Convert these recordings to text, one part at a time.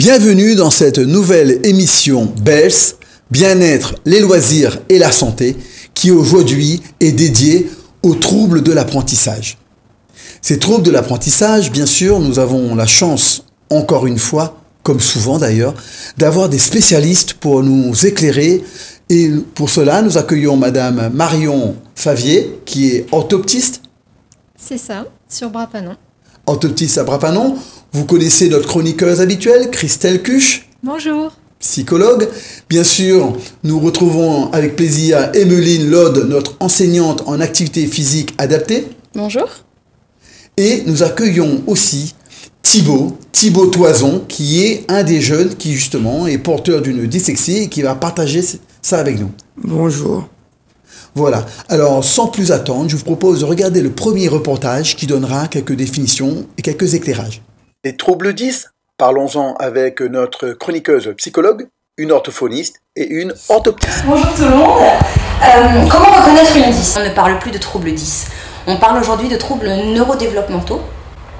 Bienvenue dans cette nouvelle émission BELS, Bien-être, les loisirs et la santé, qui aujourd'hui est dédiée aux troubles de l'apprentissage. Ces troubles de l'apprentissage, bien sûr, nous avons la chance, encore une fois, comme souvent d'ailleurs, d'avoir des spécialistes pour nous éclairer. Et pour cela, nous accueillons Madame Marion Favier, qui est orthoptiste. C'est ça, sur Brapanon. Orthoptiste à Brapanon. Vous connaissez notre chroniqueuse habituelle, Christelle Cuche. Bonjour. Psychologue. Bien sûr, nous retrouvons avec plaisir Emmeline Lode, notre enseignante en activité physique adaptée. Bonjour. Et nous accueillons aussi Thibaut Toison, qui est un des jeunes qui justement est porteur d'une dyslexie et qui va partager ça avec nous. Bonjour. Voilà, alors sans plus attendre, je vous propose de regarder le premier reportage qui donnera quelques définitions et quelques éclairages. Les troubles 10, parlons-en avec notre chroniqueuse psychologue, une orthophoniste et une orthoptiste. Bonjour tout le monde. Comment reconnaître une 10 ? On ne parle plus de troubles 10. On parle aujourd'hui de troubles neurodéveloppementaux.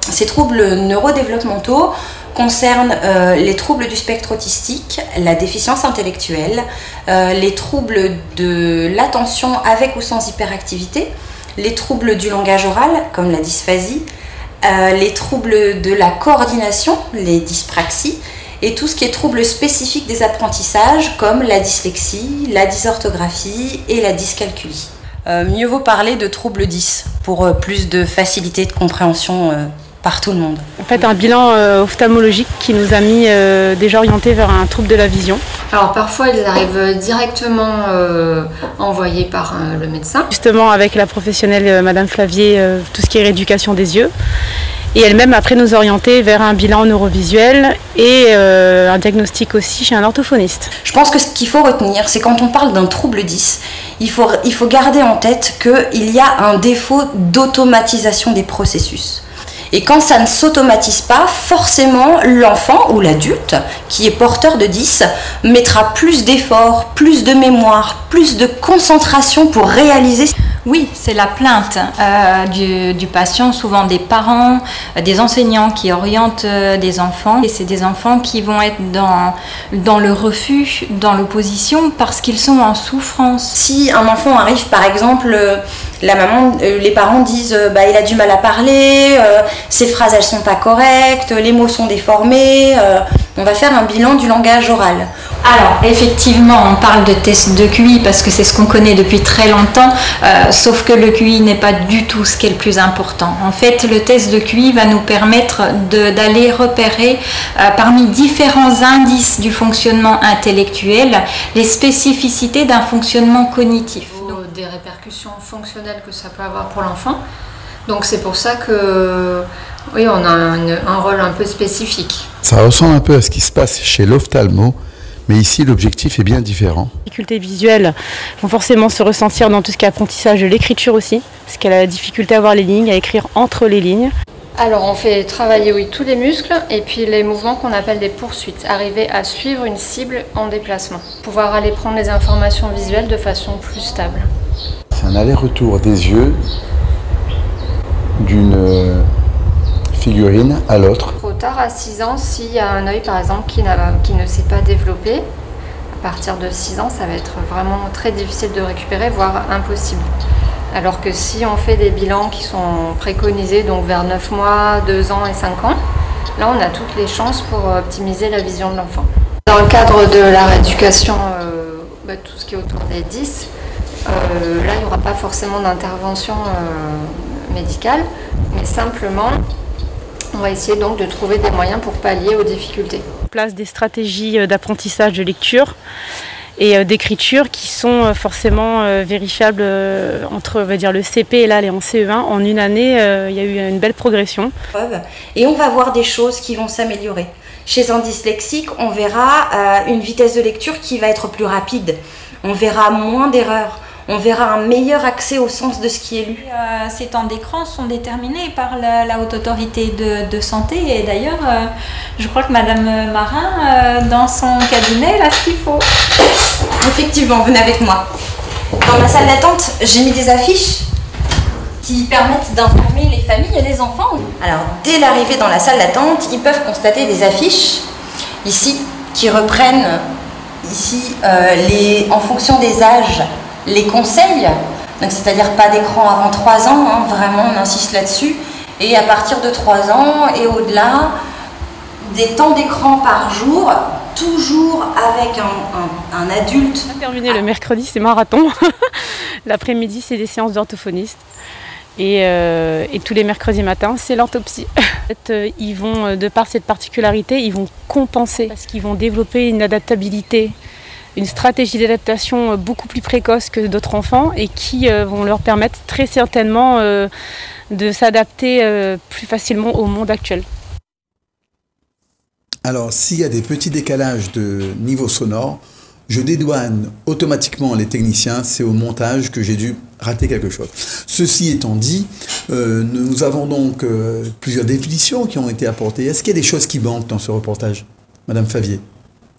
Ces troubles neurodéveloppementaux concernent les troubles du spectre autistique, la déficience intellectuelle, les troubles de l'attention avec ou sans hyperactivité, les troubles du langage oral comme la dysphasie, les troubles de la coordination, les dyspraxies, et tout ce qui est troubles spécifiques des apprentissages comme la dyslexie, la dysorthographie et la dyscalculie. Mieux vaut parler de troubles 10 pour plus de facilité de compréhension par tout le monde. En fait, un bilan ophtalmologique qui nous a mis déjà orientés vers un trouble de la vision. Alors parfois ils arrivent directement envoyés par le médecin. Justement avec la professionnelle Madame Favier, tout ce qui est rééducation des yeux. Et elle-même après nous orienter vers un bilan neurovisuel et un diagnostic aussi chez un orthophoniste. Je pense que ce qu'il faut retenir, c'est quand on parle d'un trouble 10, il faut garder en tête qu'il y a un défaut d'automatisation des processus. Et quand ça ne s'automatise pas, forcément l'enfant ou l'adulte qui est porteur de 10 mettra plus d'efforts, plus de mémoire, plus de concentration pour réaliser. Oui, c'est la plainte du patient, souvent des parents, des enseignants qui orientent des enfants. Et c'est des enfants qui vont être dans le refus, dans l'opposition, parce qu'ils sont en souffrance. Si un enfant arrive, par exemple, les parents disent il a du mal à parler, ses phrases elles sont pas correctes, les mots sont déformés, on va faire un bilan du langage oral. Alors, effectivement, on parle de test de QI parce que c'est ce qu'on connaît depuis très longtemps, sauf que le QI n'est pas du tout ce qui est le plus important. En fait, le test de QI va nous permettre d'aller repérer parmi différents indices du fonctionnement intellectuel les spécificités d'un fonctionnement cognitif. Des répercussions fonctionnelles que ça peut avoir pour l'enfant. Donc c'est pour ça que oui, on a un rôle un peu spécifique. Ça ressemble un peu à ce qui se passe chez l'ophtalmo, mais ici l'objectif est bien différent. Les difficultés visuelles vont forcément se ressentir dans tout ce qui est apprentissage de l'écriture aussi, parce qu'elle a la difficulté à voir les lignes, à écrire entre les lignes. Alors on fait travailler tous les muscles et puis les mouvements qu'on appelle des poursuites, arriver à suivre une cible en déplacement, pouvoir aller prendre les informations visuelles de façon plus stable. C'est un aller-retour des yeux d'une figurine à l'autre. Trop tard, à 6 ans, s'il y a un œil par exemple qui ne s'est pas développé, à partir de 6 ans, ça va être vraiment très difficile de récupérer, voire impossible. Alors que si on fait des bilans qui sont préconisés, donc vers 9 mois, 2 ans et 5 ans, là on a toutes les chances pour optimiser la vision de l'enfant. Dans le cadre de la rééducation, tout ce qui est autour des 10, là il n'y aura pas forcément d'intervention médicale, mais simplement on va essayer donc de trouver des moyens pour pallier aux difficultés. On place des stratégies d'apprentissage de lecture et d'écriture qui sont forcément vérifiables entre on va dire, le CP et là les en CE1. En une année, il y a eu une belle progression. Et on va voir des choses qui vont s'améliorer. Chez un dyslexique, on verra une vitesse de lecture qui va être plus rapide. On verra moins d'erreurs. On verra un meilleur accès au sens de ce qui est lu. Ces temps d'écran sont déterminés par la Haute Autorité de Santé et d'ailleurs, je crois que Madame Marin, dans son cabinet, elle a ce qu'il faut. Effectivement, venez avec moi. Dans ma salle d'attente, j'ai mis des affiches qui permettent d'informer les familles et les enfants. Alors, dès l'arrivée dans la salle d'attente, ils peuvent constater des affiches ici qui reprennent ici en fonction des âges les conseils. Donc c'est-à-dire pas d'écran avant 3 ans, hein, vraiment on insiste là-dessus. Et à partir de 3 ans et au-delà, des temps d'écran par jour, toujours avec un adulte. On a terminé le mercredi, c'est marathon. L'après-midi, c'est des séances d'orthophonistes. Et tous les mercredis matins, c'est l'orthopsie. En fait, ils vont, de par cette particularité, ils vont compenser parce qu'ils vont développer une adaptabilité, une stratégie d'adaptation beaucoup plus précoce que d'autres enfants et qui vont leur permettre très certainement de s'adapter plus facilement au monde actuel. Alors, s'il y a des petits décalages de niveau sonore, je dédouane automatiquement les techniciens, c'est au montage que j'ai dû rater quelque chose. Ceci étant dit, nous avons donc plusieurs définitions qui ont été apportées. Est-ce qu'il y a des choses qui manquent dans ce reportage, Madame Favier?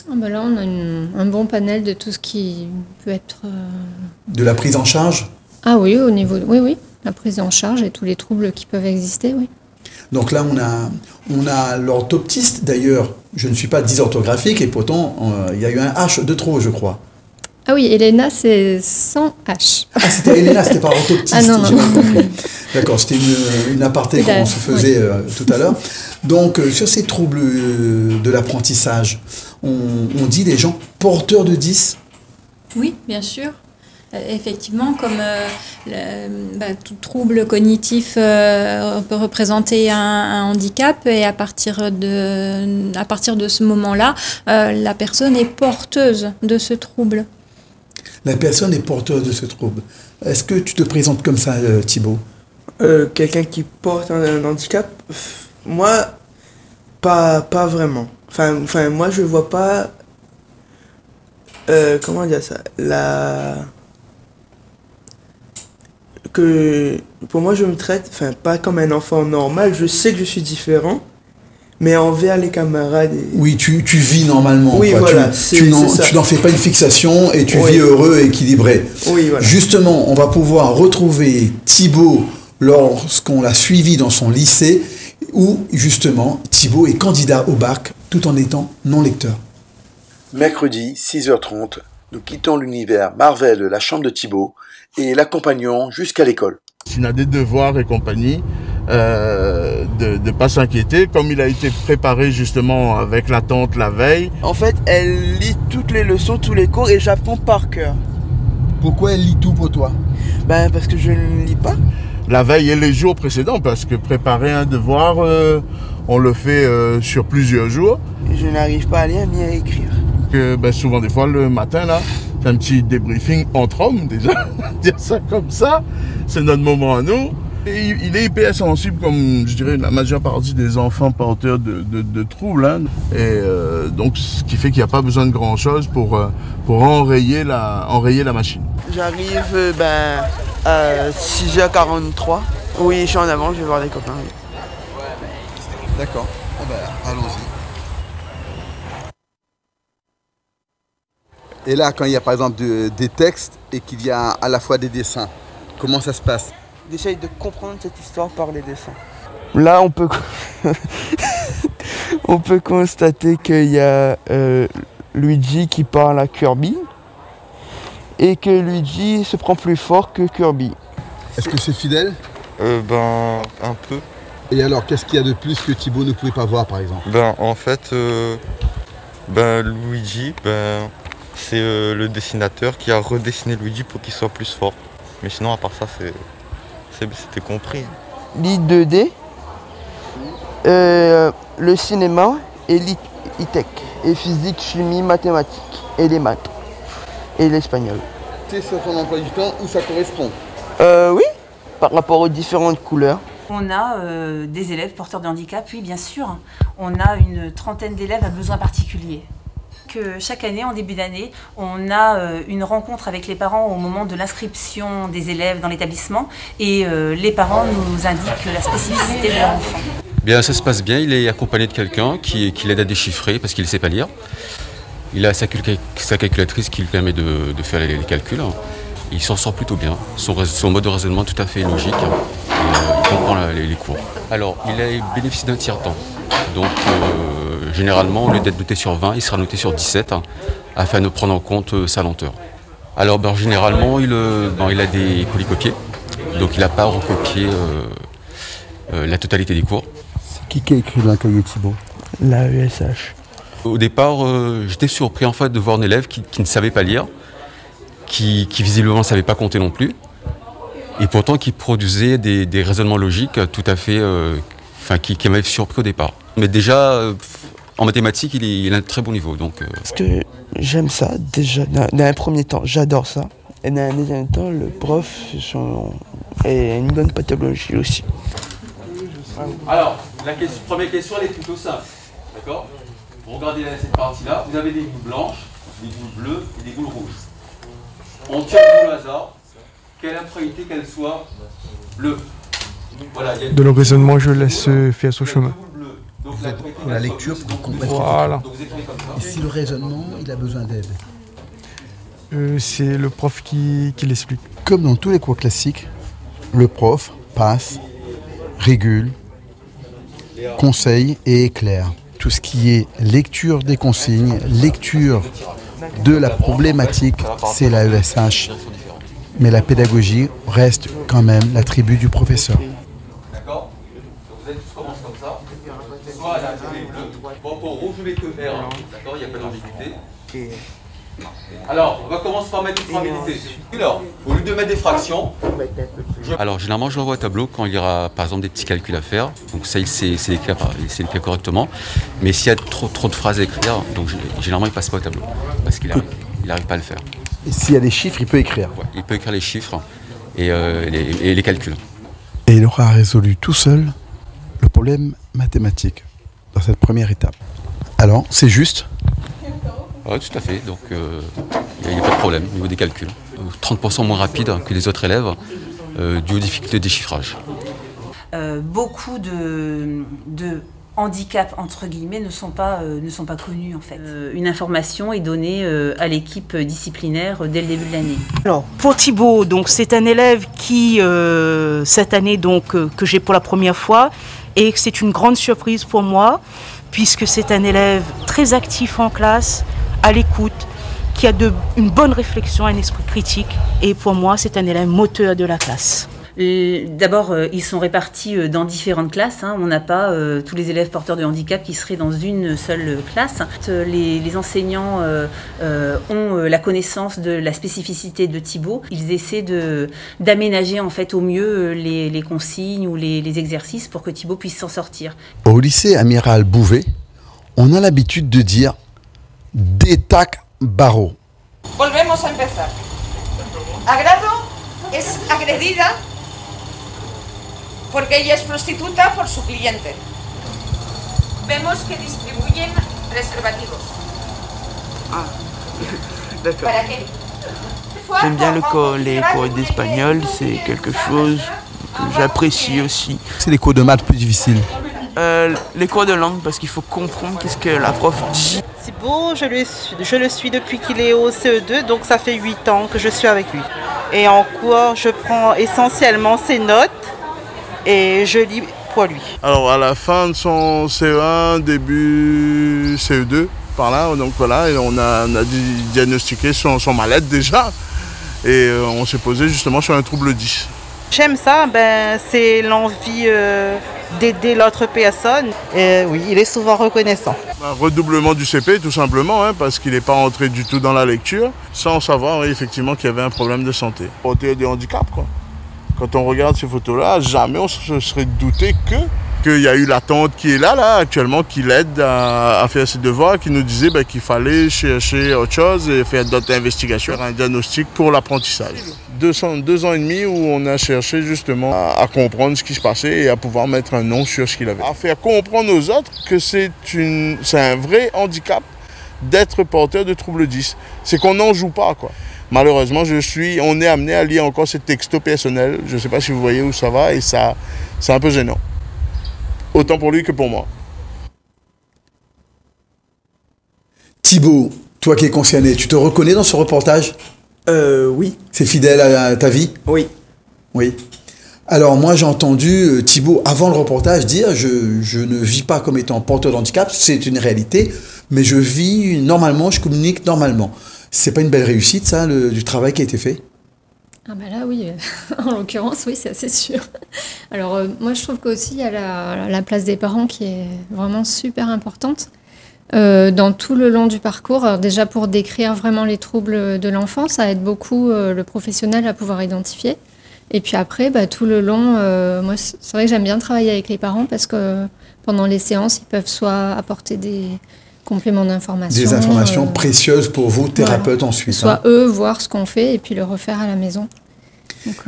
Là, on a un bon panel de tout ce qui peut être... De la prise en charge? Ah oui, au niveau... Oui, la prise en charge et tous les troubles qui peuvent exister, oui. Donc là, on a l'orthoptiste. D'ailleurs, je ne suis pas dysorthographique et pourtant, il y a eu un H de trop, je crois. Ah oui, Elena, c'est sans H. Ah, c'était Elena, c'était pas orthoptiste. Ah non, non. D'accord, c'était une aparté qu'on se faisait tout à l'heure. Donc, sur ces troubles de l'apprentissage, on dit des gens porteurs de 10. Oui, bien sûr. Effectivement, comme tout trouble cognitif peut représenter un handicap et à partir de ce moment-là, la personne est porteuse de ce trouble. La personne est porteuse de ce trouble. Est-ce que tu te présentes comme ça, Thibaut? Quelqu'un qui porte un handicap, moi, pas vraiment. Enfin, moi, je vois pas... comment dire ça? Que pour moi je me traite, pas comme un enfant normal, je sais que je suis différent, mais envers les camarades. Oui, tu vis normalement. Oui, quoi. voilà. Tu n'en fais pas une fixation et tu vis heureux et équilibré. Oui, voilà. Justement, on va pouvoir retrouver Thibaut lorsqu'on l'a suivi dans son lycée, où justement Thibaut est candidat au bac tout en étant non lecteur. Mercredi, 6h30, nous quittons l'univers Marvel de la chambre de Thibaut et l'accompagnons jusqu'à l'école. S'il a des devoirs et compagnie, de ne pas s'inquiéter, comme il a été préparé justement avec la tante la veille. En fait, elle lit toutes les leçons, tous les cours et j'apprends par cœur. Pourquoi elle lit tout pour toi? Parce que je ne lis pas. La veille et les jours précédents, parce que préparer un devoir, on le fait sur plusieurs jours. Je n'arrive pas à lire ni à écrire. Souvent des fois le matin là, c'est un petit débriefing entre hommes déjà, dire ça comme ça, c'est notre moment à nous. Et il est hyper sensible comme je dirais la majeure partie des enfants porteurs de troubles. Hein. Et donc ce qui fait qu'il n'y a pas besoin de grand chose pour enrayer la machine. J'arrive à 6h43. Oui, je suis en avant, je vais voir des copains. Oui. D'accord, allons-y. Et là, quand il y a par exemple des textes et qu'il y a à la fois des dessins, comment ça se passe? J'essaye de comprendre cette histoire par les dessins. Là, on peut constater qu'il y a Luigi qui parle à Kirby et que Luigi se prend plus fort que Kirby. Est-ce que c'est fidèle? Un peu. Et alors, qu'est-ce qu'il y a de plus que Thibaut ne pouvait pas voir, par exemple? En fait, Luigi, c'est le dessinateur qui a redessiné Luigi pour qu'il soit plus fort. Mais sinon, à part ça, c'était compris. L'I2D, le cinéma et l'I-Tech, et physique, chimie, mathématiques, et les maths, et l'espagnol. C'est sur ton emploi du temps où ça correspond? Oui, par rapport aux différentes couleurs. On a des élèves porteurs de handicap, oui bien sûr. On a une trentaine d'élèves à besoins particuliers. Chaque année, en début d'année, on a une rencontre avec les parents au moment de l'inscription des élèves dans l'établissement et les parents nous indiquent la spécificité de leur enfant. Bien, ça se passe bien, il est accompagné de quelqu'un qui l'aide à déchiffrer parce qu'il ne sait pas lire. Il a sa calculatrice qui lui permet de faire les calculs. Il s'en sort plutôt bien, son mode de raisonnement est tout à fait logique et il comprend les cours. Alors, il bénéficie d'un tiers-temps, donc Généralement, au lieu d'être noté sur 20, il sera noté sur 17, afin de prendre en compte sa lenteur. Alors généralement, il a des polycopiés, donc il n'a pas recopié la totalité des cours. C'est qui a écrit dans le cahier Thibaut? La ESH. Au départ, j'étais surpris en fait de voir un élève qui ne savait pas lire, qui visiblement ne savait pas compter non plus, et pourtant qui produisait des raisonnements logiques tout à fait, qui m'avaient surpris au départ. Mais déjà, en mathématiques, il a un très bon niveau. Donc, Parce que j'aime ça, déjà, dans un premier temps, j'adore ça. Et dans un deuxième temps, le prof a une bonne pathologie aussi. Alors, première question, elle est plutôt simple. D'accord? Vous regardez cette partie-là, vous avez des boules blanches, des boules bleues et des boules rouges. On tire une boule au hasard. Quelle est la probabilité qu'elle soit bleue? Voilà, de le raisonnement, je laisse faire son chemin. Vous êtes pour la lecture pour comprendre. Voilà. Et si le raisonnement, il a besoin d'aide? C'est le prof qui l'explique. Comme dans tous les cours classiques, le prof passe, régule, conseille et éclaire. Tout ce qui est lecture des consignes, lecture de la problématique, c'est la ESH. Mais la pédagogie reste quand même l'attribut du professeur. D'accord? Donc vous allez tous commencer comme ça. Soit la clé bleue. Bon, pour rouge, je mets que R. D'accord? Il n'y a pas d'ambiguïté. Alors, on va commencer par mettre une probabilité. Alors, au lieu de mettre des fractions, alors généralement je l'envoie au tableau quand il y aura par exemple des petits calculs à faire. Donc ça, il sait écrire correctement. Mais s'il y a trop de phrases à écrire, donc généralement il ne passe pas au tableau. Parce qu'il n'arrive pas à le faire. Et s'il y a des chiffres, il peut écrire. Ouais, il peut écrire les chiffres et les calculs. Et il aura résolu tout seul le problème mathématique dans cette première étape. Alors, c'est juste? Oui, tout à fait. Donc, il n'y a pas de problème au niveau des calculs. 30% moins rapide que les autres élèves dû aux difficultés de déchiffrage. Beaucoup de handicaps, entre guillemets, ne sont pas connus, en fait. Une information est donnée à l'équipe disciplinaire dès le début de l'année. Alors, pour Thibaut, donc, c'est un élève qui, cette année, donc, que j'ai pour la première fois, et c'est une grande surprise pour moi, puisque c'est un élève très actif en classe, à l'écoute, qui a une bonne réflexion, un esprit critique. Et pour moi, c'est un élève moteur de la classe. D'abord, ils sont répartis dans différentes classes. On n'a pas tous les élèves porteurs de handicap qui seraient dans une seule classe. Les enseignants ont la connaissance de la spécificité de Thibaut. Ils essaient d'aménager en fait au mieux les consignes ou les exercices pour que Thibaut puisse s'en sortir. Au lycée Amiral Bouvet, on a l'habitude de dire détac barreau. Volvemos a empezar. Agrado es agredida porque ella es prostituta por su cliente. Vemos que distribuyen preservativos. Ah, d'accord. ¿Para qué? J'aime bien les cours d'espagnol, c'est quelque chose que j'apprécie aussi. C'est les cours de maths plus difficiles? Les cours de langue, parce qu'il faut comprendre qu'est-ce que la prof dit. Thibaut, je le suis depuis qu'il est au CE2, donc ça fait 8 ans que je suis avec lui. Et en cours, je prends essentiellement ses notes et je lis pour lui. Alors à la fin de son CE1, début CE2, par là, donc voilà, et on a diagnostiqué son mal-être déjà, et on s'est posé justement sur un trouble 10. J'aime ça, c'est l'envie d'aider l'autre personne. Et oui, il est souvent reconnaissant. Un redoublement du CP tout simplement, parce qu'il n'est pas entré du tout dans la lecture, sans savoir effectivement qu'il y avait un problème de santé. Porteur de handicap, quoi. Quand on regarde ces photos-là, jamais on se serait douté qu'il y a eu la tante qui est là actuellement, qui l'aide à faire ses devoirs, qui nous disait qu'il fallait chercher autre chose et faire d'autres investigations, un diagnostic pour l'apprentissage. 2 ans et demi où on a cherché justement à comprendre ce qui se passait et à pouvoir mettre un nom sur ce qu'il avait. À faire comprendre aux autres que c'est un vrai handicap d'être porteur de trouble 10. C'est qu'on n'en joue pas, quoi. Malheureusement, on est amené à lire encore ces textos personnels. Je ne sais pas si vous voyez où ça va et ça, c'est un peu gênant. Autant pour lui que pour moi. Thibaut, toi qui es concerné, tu te reconnais dans ce reportage? Oui. C'est fidèle à ta vie? Oui. Oui. Alors moi j'ai entendu Thibaut avant le reportage dire je ne vis pas comme étant porteur de handicap, c'est une réalité, mais je vis normalement, je communique normalement. C'est pas une belle réussite ça, du travail qui a été fait? Ah bah là oui, en l'occurrence oui, c'est assez sûr. Alors moi je trouve qu'aussi il y a la place des parents qui est vraiment super importante dans tout le long du parcours. Alors, déjà pour décrire vraiment les troubles de l'enfant, ça aide beaucoup le professionnel à pouvoir identifier. Et puis après, tout le long, moi c'est vrai que j'aime bien travailler avec les parents parce que pendant les séances, ils peuvent soit apporter des compléments d'information. Des informations précieuses pour vous, thérapeutes, voilà. ensuite. Soit eux voir ce qu'on fait et puis le refaire à la maison. Donc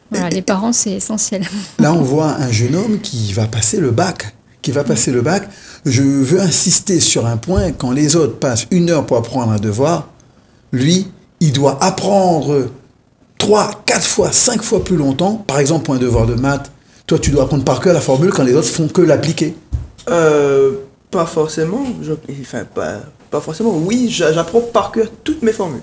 voilà, les parents, c'est essentiel. Là, on voit un jeune homme qui va passer le bac. Je veux insister sur un point, quand les autres passent 1 heure pour apprendre un devoir, lui, il doit apprendre 3, 4 fois, 5 fois plus longtemps. Par exemple, pour un devoir de maths, toi, tu dois apprendre par cœur la formule quand les autres font que l'appliquer. Pas forcément. Pas forcément. Oui, j'apprends par cœur toutes mes formules.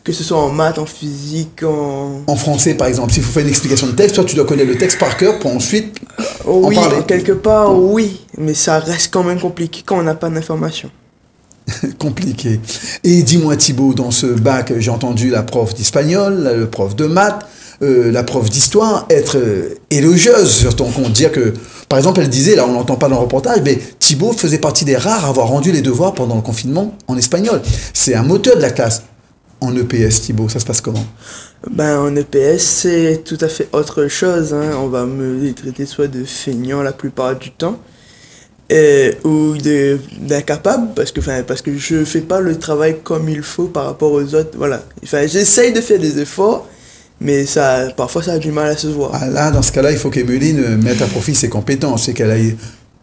Que ce soit en maths, en physique, En français, par exemple, s'il faut faire une explication de texte, toi, tu dois connaître le texte par cœur pour ensuite en parler. Quelque part, oui. Mais ça reste quand même compliqué quand on n'a pas d'informations. Compliqué. Et dis-moi Thibaut, dans ce bac, j'ai entendu la prof d'espagnol, le prof de maths, la prof d'histoire être élogieuse sur ton compte, dire que, par exemple, elle disait, là on n'entend pas dans le reportage, mais Thibaut faisait partie des rares à avoir rendu les devoirs pendant le confinement en espagnol. C'est un moteur de la classe. En EPS, Thibaut, ça se passe comment? En EPS, c'est tout à fait autre chose. On va me traiter soit de feignant la plupart du temps, ou d'incapable, parce que je fais pas le travail comme il faut par rapport aux autres. Voilà. J'essaye de faire des efforts, mais parfois ça a du mal à se voir. Ah là, dans ce cas-là, il faut qu'Emeline mette à profit ses compétences et qu'elle aille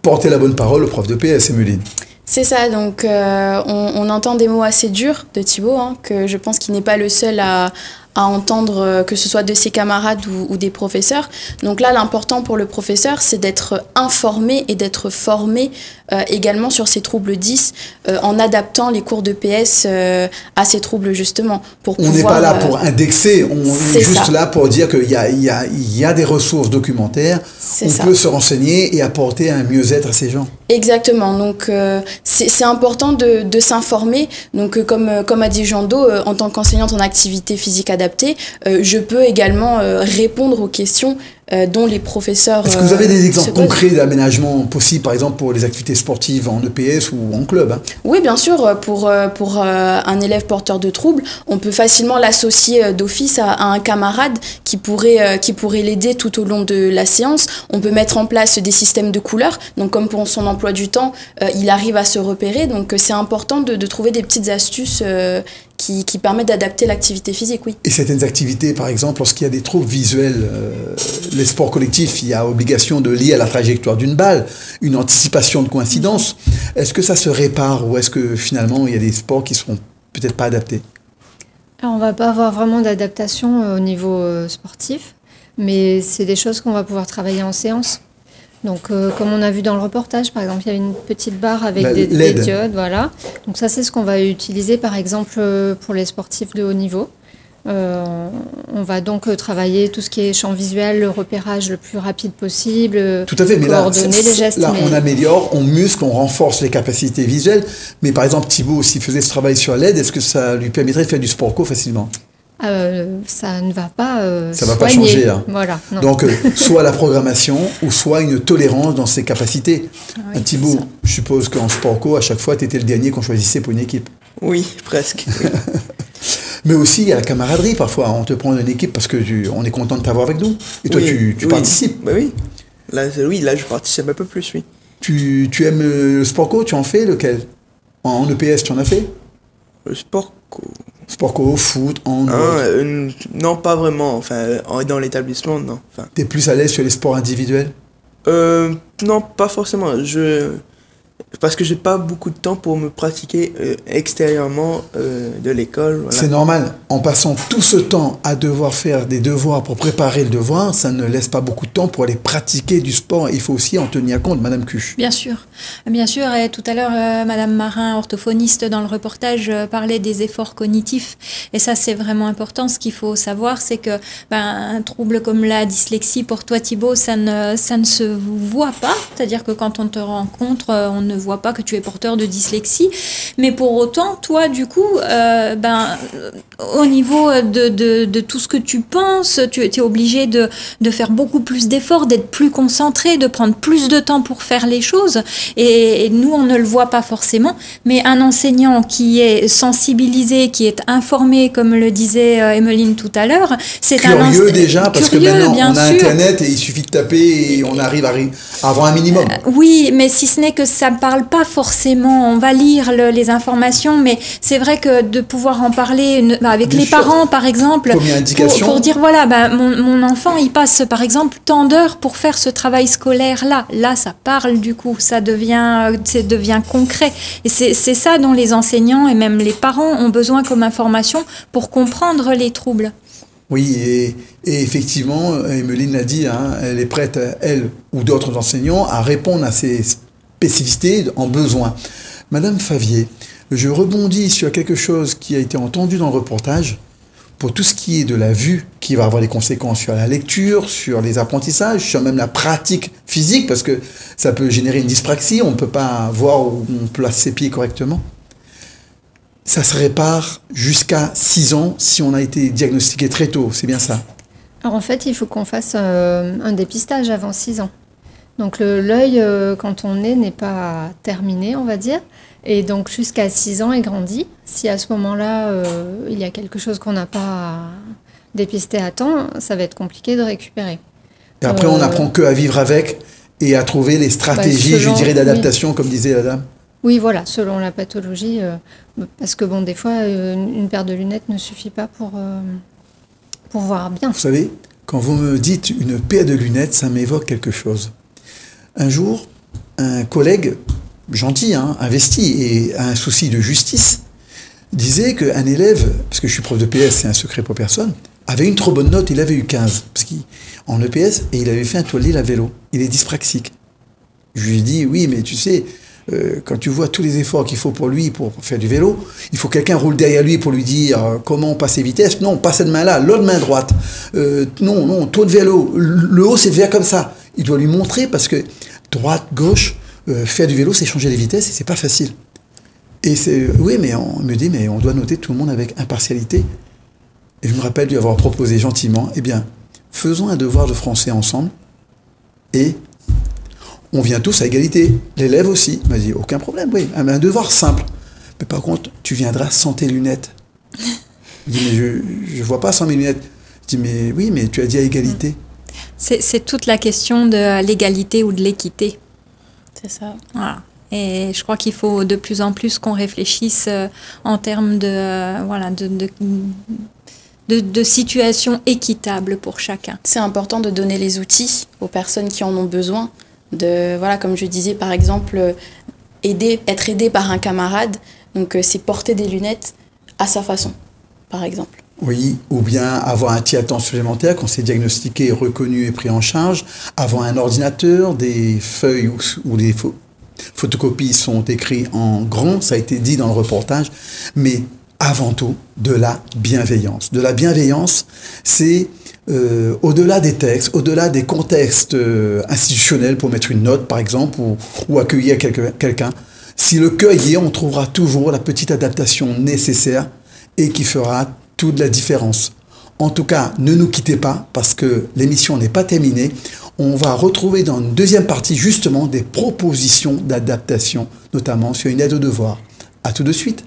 porter la bonne parole au prof de PS, Emeline. C'est ça, donc on entend des mots assez durs de Thibaut, que je pense qu'il n'est pas le seul à entendre, que ce soit de ses camarades ou des professeurs. Donc là, l'important pour le professeur, c'est d'être informé et d'être formé également sur ces troubles 10 en adaptant les cours de PS à ces troubles justement. On n'est pas là pour indexer, on est juste là pour dire qu'il y a des ressources documentaires, on peut se renseigner et apporter un mieux-être à ces gens. Exactement, donc c'est important de s'informer. Donc comme a dit Jean Do, en tant qu'enseignante en activité physique adaptée, je peux également répondre aux questions dont les professeurs... Est-ce que vous avez des exemples concrets d'aménagement possible, par exemple pour les activités sportives en EPS ou en club? Oui, bien sûr. Pour un élève porteur de troubles, on peut facilement l'associer d'office à un camarade qui pourrait l'aider tout au long de la séance. On peut mettre en place des systèmes de couleurs. Donc comme pour son emploi du temps, il arrive à se repérer. Donc c'est important de trouver des petites astuces qui permettent d'adapter l'activité physique, oui. Et certaines activités, par exemple, lorsqu'il y a des troubles visuels, les sports collectifs, il y a obligation de lier à la trajectoire d'une balle, une anticipation de coïncidence. Est-ce que ça se répare ou est-ce que finalement il y a des sports qui ne seront peut-être pas adaptés? Alors, on ne va pas avoir vraiment d'adaptation au niveau sportif, mais c'est des choses qu'on va pouvoir travailler en séance. Donc, comme on a vu dans le reportage, par exemple, il y a une petite barre avec des diodes, voilà. Donc ça, c'est ce qu'on va utiliser, par exemple, pour les sportifs de haut niveau. On va donc travailler tout ce qui est champ visuel, le repérage le plus rapide possible, tout à fait, mais coordonner les gestes. Là, on améliore, on muscle, on renforce les capacités visuelles. Mais par exemple, Thibaut, s'il faisait ce travail sur l'aide, est-ce que ça lui permettrait de faire du sport co facilement? Ça ne va pas ça ne va pas changer. Voilà, non. Donc, soit la programmation ou soit une tolérance dans ses capacités. Oui, Thibaut, je suppose qu'en sport co, à chaque fois, tu étais le dernier qu'on choisissait pour une équipe. Oui, presque. Oui. Mais aussi, il y a la camaraderie. Parfois, on te prend dans une équipe parce qu'on est content de t'avoir avec nous. Et toi, tu participes. Bah oui. Là, je participe un peu plus, oui. Tu aimes le sport co? Tu en fais lequel? En EPS, tu en as fait? Le sport co. Sport co, foot, non, pas vraiment. Dans l'établissement, non. T'es plus à l'aise sur les sports individuels? Non, pas forcément. parce que j'ai pas beaucoup de temps pour me pratiquer extérieurement de l'école. Voilà. C'est normal. En passant tout ce temps à devoir faire des devoirs pour préparer le devoir, ça ne laisse pas beaucoup de temps pour aller pratiquer du sport. Il faut aussi en tenir compte, Madame Cuche. Bien sûr. Et tout à l'heure, Madame Marin, orthophoniste, dans le reportage, parlait des efforts cognitifs. Et ça, c'est vraiment important. Ce qu'il faut savoir, c'est que un trouble comme la dyslexie, pour toi, Thibaut, ça ne se voit pas. C'est-à-dire que quand on te rencontre, on ne voit pas que tu es porteur de dyslexie, mais pour autant, toi, du coup, au niveau de tout ce que tu penses, tu es obligé de faire beaucoup plus d'efforts, d'être plus concentré, de prendre plus de temps pour faire les choses, et nous, on ne le voit pas forcément, mais un enseignant qui est sensibilisé, qui est informé, comme le disait Emeline tout à l'heure, c'est curieux déjà, parce que maintenant, on a Internet, et il suffit de taper, et on arrive à avoir un minimum. Oui, mais si ce n'est que ça ne parle pas forcément, on va lire les informations, mais c'est vrai que de pouvoir en parler avec les parents, par exemple, pour dire, voilà, mon enfant, il passe, par exemple, tant d'heures pour faire ce travail scolaire-là. Là, ça parle, du coup, ça devient concret. Et c'est ça dont les enseignants et même les parents ont besoin comme information pour comprendre les troubles. Oui, et effectivement, Emeline l'a dit, elle est prête, elle ou d'autres enseignants, à répondre à ces spécificités en besoin. Madame Favier, je rebondis sur quelque chose qui a été entendu dans le reportage, pour tout ce qui est de la vue, qui va avoir des conséquences sur la lecture, sur les apprentissages, sur même la pratique physique, parce que ça peut générer une dyspraxie, on ne peut pas voir où on place ses pieds correctement. Ça se répare jusqu'à 6 ans si on a été diagnostiqué très tôt, c'est bien ça? Alors en fait, il faut qu'on fasse un dépistage avant 6 ans. Donc l'œil, quand on est, n'est pas terminé, on va dire. Et donc jusqu'à 6 ans, il grandit. Si à ce moment-là, il y a quelque chose qu'on n'a pas dépisté à temps, ça va être compliqué de récupérer. Et après, on n'apprend que à vivre avec et à trouver les stratégies, je dirais, d'adaptation, comme disait la dame. Oui, voilà, selon la pathologie. Parce que bon, des fois, une paire de lunettes ne suffit pas pour voir bien. Vous savez, quand vous me dites une paire de lunettes, ça m'évoque quelque chose. Un jour, un collègue gentil, investi et a un souci de justice, disait qu'un élève, parce que je suis prof de PS, c'est un secret pour personne, avait une trop bonne note, il avait eu 15, parce qu'en EPS, et il avait fait un toile à vélo. Il est dyspraxique. Je lui ai dit, oui, mais tu sais, quand tu vois tous les efforts qu'il faut pour lui, pour faire du vélo, il faut que quelqu'un roule derrière lui pour lui dire comment passer vitesse. Non, pas cette main-là, l'autre main droite. Non, toi de vélo, le haut c'est de faire comme ça. Il doit lui montrer parce que droite, gauche, faire du vélo c'est changer les vitesses et c'est pas facile. Et oui, mais on me dit, mais on doit noter tout le monde avec impartialité. Et je me rappelle lui avoir proposé gentiment, eh bien, faisons un devoir de français ensemble et on vient tous à égalité. L'élève aussi m'a dit, aucun problème, oui, un devoir simple. Mais par contre, tu viendras sans tes lunettes. Je dis, mais je vois pas sans mes lunettes. Je dis, mais oui, mais tu as dit à égalité. C'est toute la question de l'égalité ou de l'équité. C'est ça. Voilà. Et je crois qu'il faut de plus en plus qu'on réfléchisse en termes de situations équitables pour chacun. C'est important de donner les outils aux personnes qui en ont besoin. Comme je disais, par exemple, être aidé par un camarade, donc c'est porter des lunettes à sa façon, par exemple. Oui, ou bien avoir un tiers-temps supplémentaire quand c'est diagnostiqué, reconnu et pris en charge, avoir un ordinateur, des feuilles où les photocopies sont écrites en grand, ça a été dit dans le reportage, mais avant tout, de la bienveillance. De la bienveillance, c'est au-delà des textes, au-delà des contextes institutionnels pour mettre une note, par exemple, ou accueillir quelqu'un. Si le cœur y est, on trouvera toujours la petite adaptation nécessaire et qui fera toute la différence. En tout cas, ne nous quittez pas parce que l'émission n'est pas terminée. On va retrouver dans une deuxième partie justement des propositions d'adaptation, notamment sur une aide aux devoirs. À tout de suite.